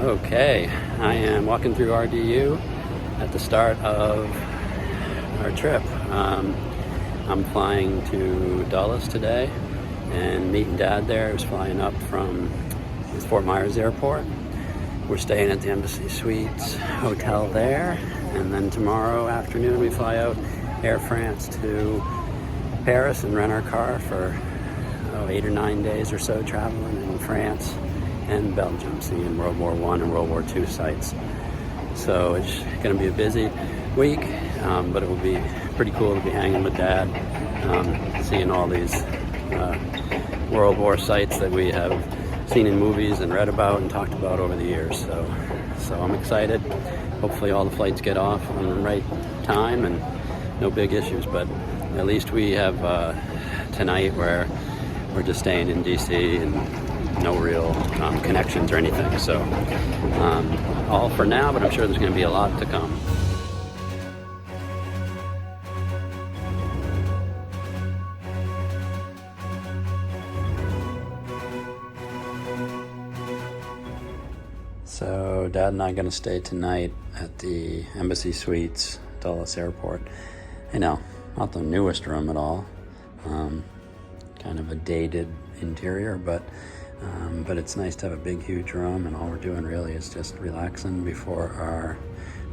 Okay, I am walking through RDU at the start of our trip. I'm flying to Dulles today and meeting Dad there, who's flying up from Fort Myers Airport. We're staying at the Embassy Suites Hotel there, and then tomorrow afternoon we fly out Air France to Paris and rent our car for 8 or 9 days or so, traveling in France and Belgium, seeing World War I and World War II sites. So it's going to be a busy week, but it will be pretty cool to be hanging with Dad, seeing all these World War sites that we have seen in movies and read about and talked about over the years. So I'm excited. Hopefully all the flights get off on the right time and no big issues, but at least we have tonight where we're just staying in DC and no real connections or anything. So all for now, but I'm sure there's going to be a lot to come. So Dad and I are going to stay tonight at the Embassy Suites, Dulles Airport. You know, not the newest room at all. Kind of a dated interior, but it's nice to have a big, huge room, and all we're doing really is just relaxing before our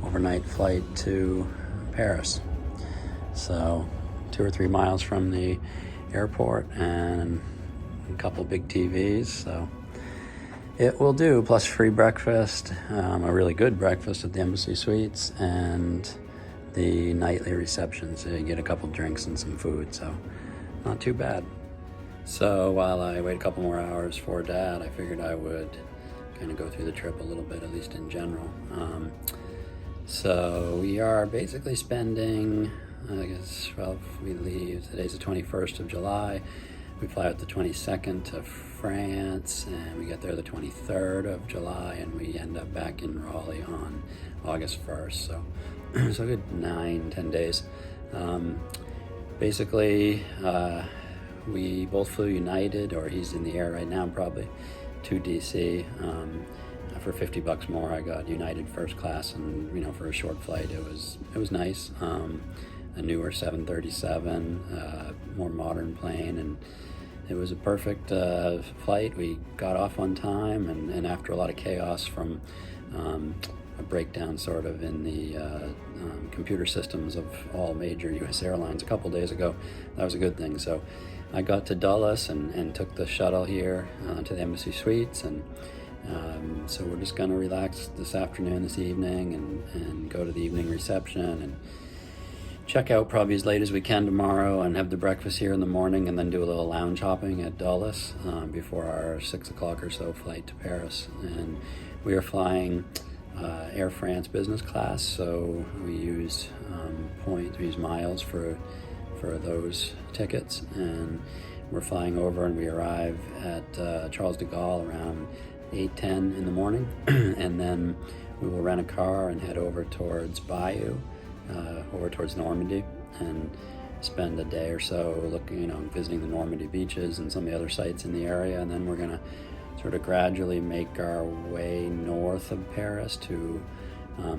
overnight flight to Paris. So 2 or 3 miles from the airport and a couple big TVs, so it will do, plus free breakfast, a really good breakfast at the Embassy Suites, and the nightly reception, so you get a couple drinks and some food, so not too bad. So while I wait a couple more hours for Dad, I figured I would kind of go through the trip a little bit, at least in general. So we are basically spending, I guess, well, if we leave, today's the 21st of July, we fly out the 22nd to France, and we get there the 23rd of July, and we end up back in Raleigh on August 1st, so a good 9-10 days. Basically, we both flew United, or he's in the air right now probably, to DC. For $50 more, I got United first class, and for a short flight, it was nice. A newer 737, more modern plane, and it was a perfect flight. We got off on time, and after a lot of chaos from a breakdown sort of in the computer systems of all major U.S. airlines a couple days ago, that was a good thing. So I got to Dulles and took the shuttle here to the Embassy Suites, and so we're just going to relax this afternoon, this evening, and go to the evening reception and check out probably as late as we can tomorrow and have the breakfast here in the morning, and then do a little lounge hopping at Dulles before our 6 o'clock or so flight to Paris. And we are flying Air France business class, so we use points, we use miles for those tickets, and we're flying over, and we arrive at Charles de Gaulle around 8:10 in the morning, and then we will rent a car and head over towards Bayeux, over towards Normandy, and spend a day or so looking, visiting the Normandy beaches and some of the other sites in the area, and then we're gonna sort of gradually make our way north of Paris to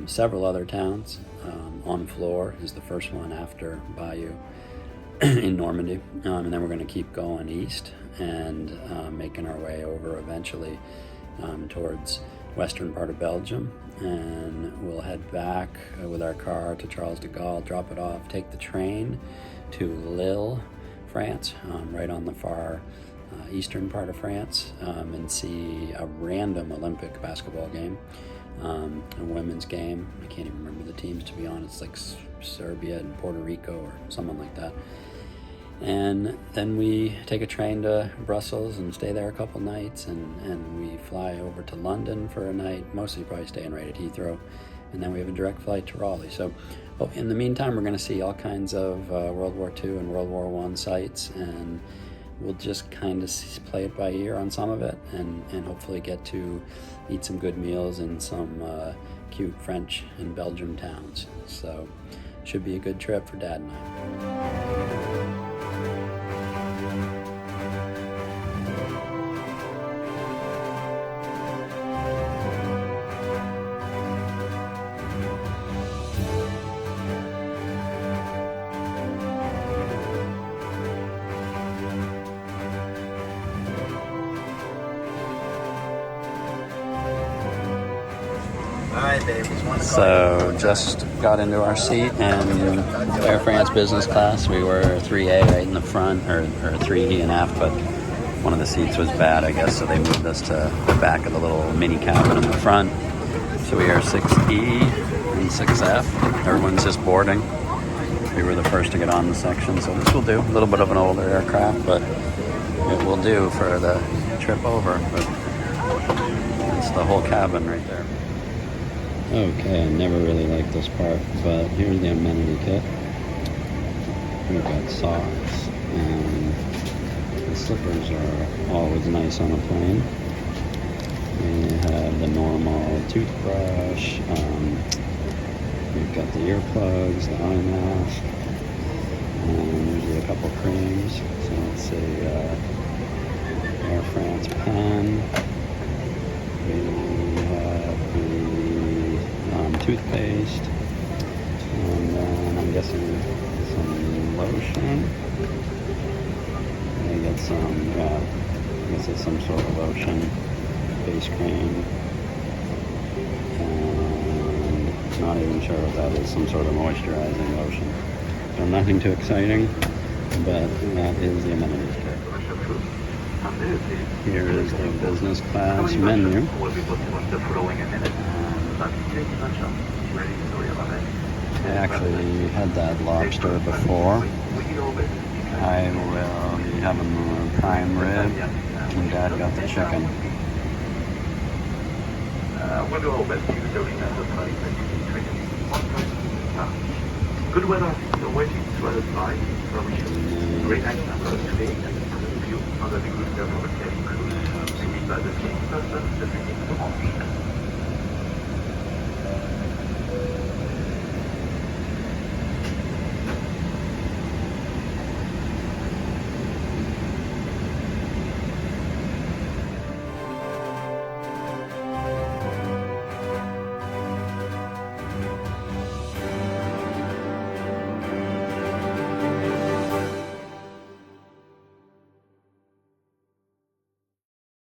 several other towns. Honfleur is the first one after Bayeux in Normandy, and then we're going to keep going east and making our way over eventually towards western part of Belgium, and we'll head back with our car to Charles de Gaulle, drop it off, take the train to Lille, France, right on the far eastern part of France, and see a random Olympic basketball game, a women's game. I can't even remember the teams, to be honest, like Serbia and Puerto Rico or someone like that. And then we take a train to Brussels and stay there a couple nights, and we fly over to London for a night, mostly probably staying right at Heathrow, and then we have a direct flight to Raleigh. So in the meantime, we're going to see all kinds of World War II and World War I sites, and we'll just kind of play it by ear on some of it, and hopefully get to eat some good meals in some cute French and Belgium towns. So should be a good trip for Dad and I. So just got into our seat in Air France business class. We were 3A right in the front, or 3E and F, but one of the seats was bad, I guess, so they moved us to the back of the little mini cabin in the front. So we are 6E and 6F. Everyone's just boarding. We were the first to get on the section, so this will do. A little bit of an older aircraft, but it will do for the trip over. But it's the whole cabin right there. Okay, I never really liked this part, but here's the amenity kit. We've got socks, and the slippers are always nice on a plane. We have the normal toothbrush, we've got the earplugs, the eye mask, and usually a couple creams. So let's see, Air France pen. We have the toothpaste, and then I'm guessing some lotion. I get some, I guess it's some sort of lotion, face cream, and not even sure what that is, some sort of moisturizing lotion. So nothing too exciting, but that is the amenities kit. Here is the business class menu. I actually had that lobster before. I will be having the prime rib, and Dad got the chicken. Good weather is awaiting to other side, so we should great action today and view other good government cruise. By the king person, the beginning of